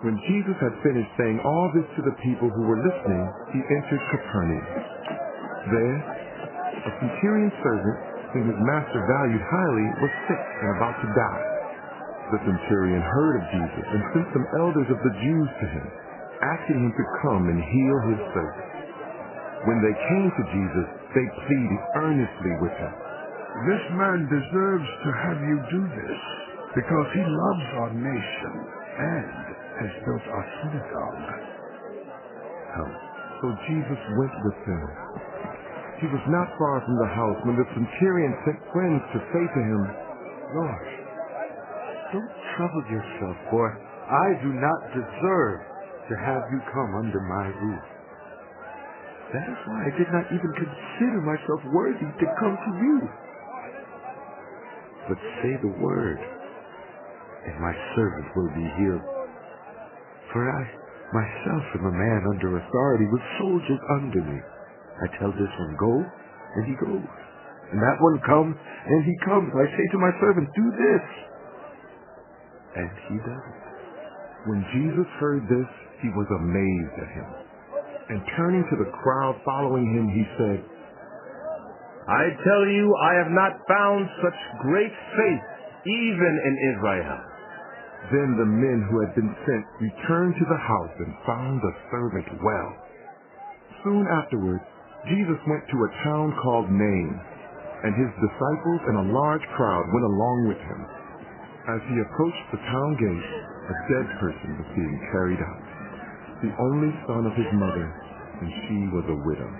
When Jesus had finished saying all this to the people who were listening, he entered Capernaum. There, a centurion's servant, whom his master valued highly, was sick and about to die. The centurion heard of Jesus and sent some elders of the Jews to him, asking him to come and heal his servant. When they came to Jesus, they pleaded earnestly with him. This man deserves to have you do this, because he loves our nation and has built our synagogue. So Jesus went with them. He was not far from the house when the centurion sent friends to say to him, Lord, don't trouble yourself, for I do not deserve to have you come under my roof. That is why I did not even consider myself worthy to come to you. But say the word, and my servant will be healed. For I myself am a man under authority with soldiers under me. I tell this one, go, and he goes. And that one, come, and he comes. I say to my servant, do this, and he does it. When Jesus heard this, he was amazed at him. And turning to the crowd following him, he said, I tell you, I have not found such great faith, even in Israel. Then the men who had been sent returned to the house and found the servant well. Soon afterwards, Jesus went to a town called Nain, and his disciples and a large crowd went along with him. As he approached the town gate, a dead person was being carried out, the only son of his mother, and she was a widow.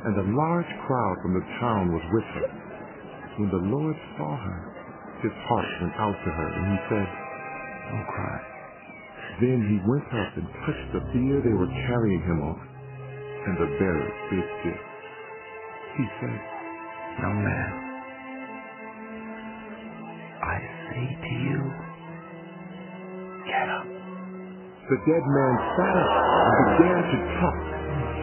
And a large crowd from the town was with her. When the Lord saw her, his heart went out to her, and he said, Don't cry. Then he went up and touched the bier they were carrying him on, and the bearer stood still. He said, Young man, I say to you, get up. The dead man sat up and began to talk,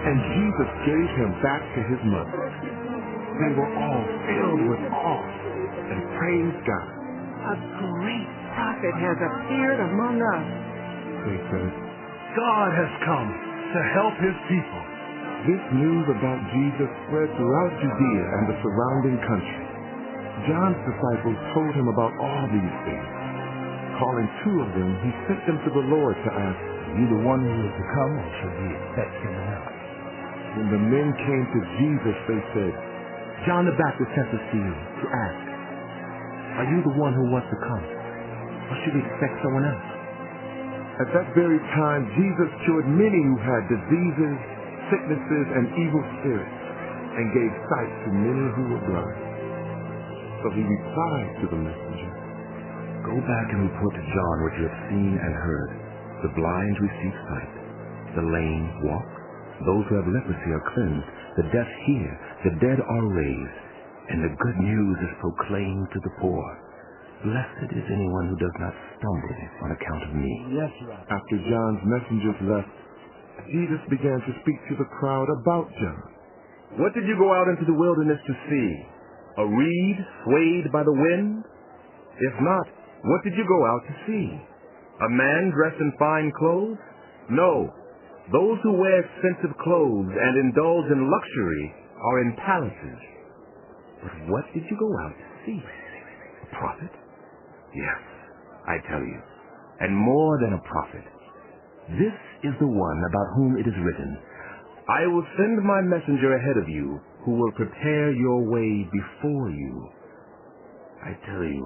and Jesus gave him back to his mother. They were all filled with awe and praised God. A great prophet has appeared among us, they said. God has come to help his people. This news about Jesus spread throughout Judea and the surrounding country. John's disciples told him about all these things. Calling two of them, he sent them to the Lord to ask, Are you the one who is to come, or should we expect someone else? When the men came to Jesus, they said, John the Baptist sent us to you to ask, Are you the one who was to come, or should we expect someone else? At that very time, Jesus cured many who had diseases, sicknesses, and evil spirits, and gave sight to many who were blind. So he replied to the messenger, Go back and report to John what you have seen and heard. The blind receive sight, the lame walk, those who have leprosy are cleansed, the deaf hear, the dead are raised, and the good news is proclaimed to the poor. Blessed is anyone who does not stumble on account of me. Yes, Lord. After John's messengers left, Jesus began to speak to the crowd about John. What did you go out into the wilderness to see? A reed swayed by the wind? If not, what did you go out to see? A man dressed in fine clothes? No. Those who wear expensive clothes and indulge in luxury are in palaces. But what did you go out to see? A prophet? Yes, I tell you, and more than a prophet. This is the one about whom it is written, I will send my messenger ahead of you, who will prepare your way before you. I tell you,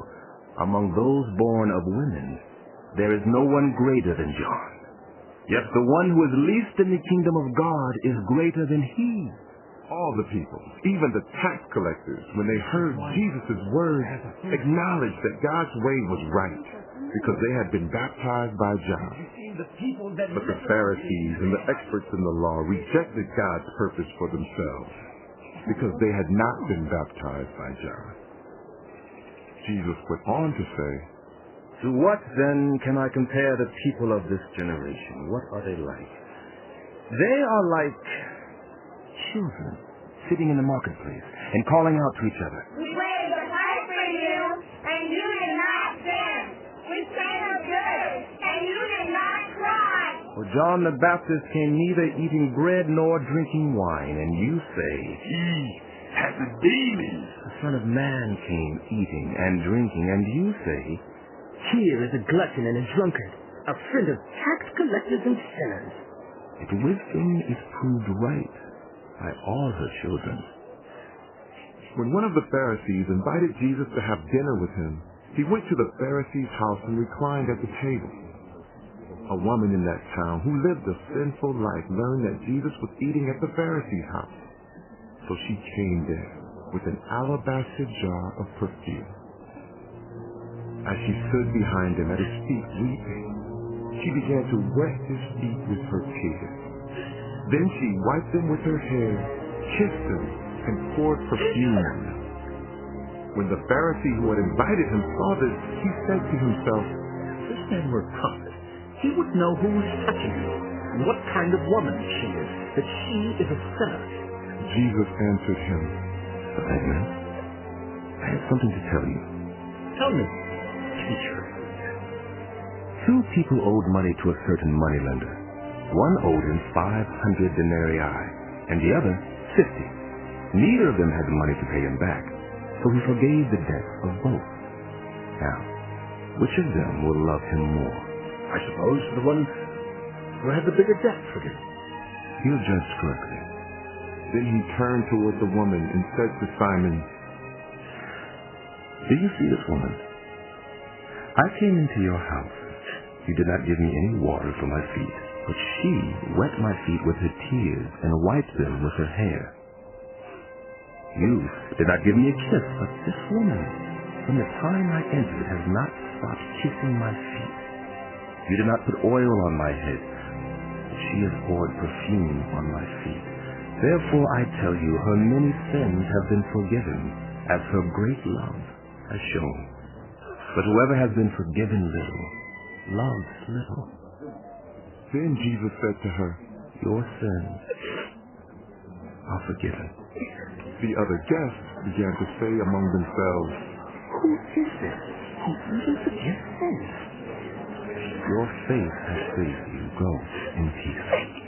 among those born of women, there is no one greater than John. Yet the one who is least in the kingdom of God is greater than he. All the people, even the tax collectors, when they heard Jesus' words, acknowledged that God's way was right, because they had been baptized by John. But the Pharisees and the experts in the law rejected God's purpose for themselves, because they had not been baptized by John. Jesus went on to say, To what then can I compare the people of this generation? What are they like? They are like children sitting in the marketplace and calling out to each other. We waved a pipe for you, and you did not dance. We sang a good, and you did not John the Baptist came neither eating bread nor drinking wine, and you say, He has a demon. the Son of Man came eating and drinking, and you say, Here is a glutton and a drunkard, a friend of tax collectors and sinners. Yet wisdom is proved right by all her children. When one of the Pharisees invited Jesus to have dinner with him, he went to the Pharisee's house and reclined at the table. A woman in that town who lived a sinful life learned that Jesus was eating at the Pharisee's house. So she came there with an alabaster jar of perfume. As she stood behind him at his feet weeping, she began to wet his feet with her tears. Then she wiped them with her hair, kissed them, and poured perfume on them. When the Pharisee who had invited him saw this, he said to himself, This man were a prophet. He would know who was touching him, and what kind of woman she is, that she is a sinner. Jesus answered him, Simon, I have something to tell you. Tell me, teacher. 2 people owed money to a certain moneylender. One owed him 500 denarii, and the other 50. Neither of them had the money to pay him back, so he forgave the debt of both. Now, which of them will love him more? I suppose the one who had the bigger debt forgiven. He'll judge correctly. Then he turned toward the woman and said to Simon, Do you see this woman? I came into your house. You did not give me any water for my feet, but she wet my feet with her tears and wiped them with her hair. You did not give me a kiss, but this woman, from the time I entered, has not stopped kissing my feet. You did not put oil on my head, but she has poured perfume on my feet. Therefore I tell you, her many sins have been forgiven, as her great love has shown. But whoever has been forgiven little, loves little. Then Jesus said to her, Your sins are forgiven. The other guests began to say among themselves, Who is this who even forgives sins? Your faith has saved you. Go in peace.